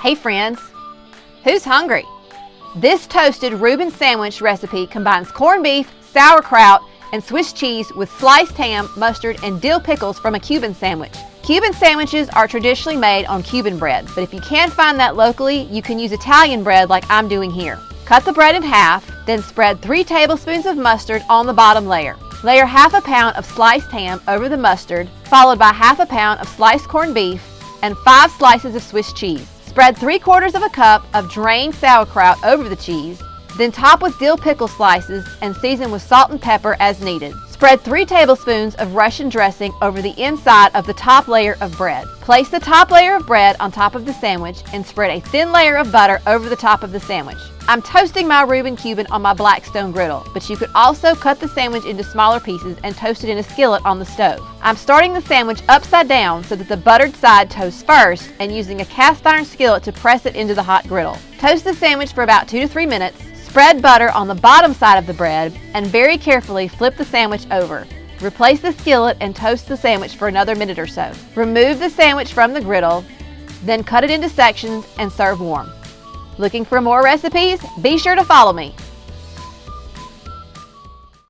Hey friends, who's hungry? This toasted Reuben sandwich recipe combines corned beef, sauerkraut, and Swiss cheese with sliced ham, mustard, and dill pickles from a Cuban sandwich. Cuban sandwiches are traditionally made on Cuban bread, but if you can't find that locally, you can use Italian bread like I'm doing here. Cut the bread in half, then spread 3 tablespoons of mustard on the bottom layer. Layer half a pound of sliced ham over the mustard, followed by half a pound of sliced corned beef and 5 slices of Swiss cheese. Spread 3/4 of a cup of drained sauerkraut over the cheese, then top with dill pickle slices and season with salt and pepper as needed. Spread 3 tablespoons of Russian dressing over the inside of the top layer of bread. Place the top layer of bread on top of the sandwich and spread a thin layer of butter over the top of the sandwich. I'm toasting my Reuben Cuban on my Blackstone griddle, but you could also cut the sandwich into smaller pieces and toast it in a skillet on the stove. I'm starting the sandwich upside down so that the buttered side toasts first and using a cast iron skillet to press it into the hot griddle. Toast the sandwich for about 2 to 3 minutes. Spread butter on the bottom side of the bread and very carefully flip the sandwich over. Replace the skillet and toast the sandwich for another minute or so. Remove the sandwich from the griddle, then cut it into sections and serve warm. Looking for more recipes? Be sure to follow me.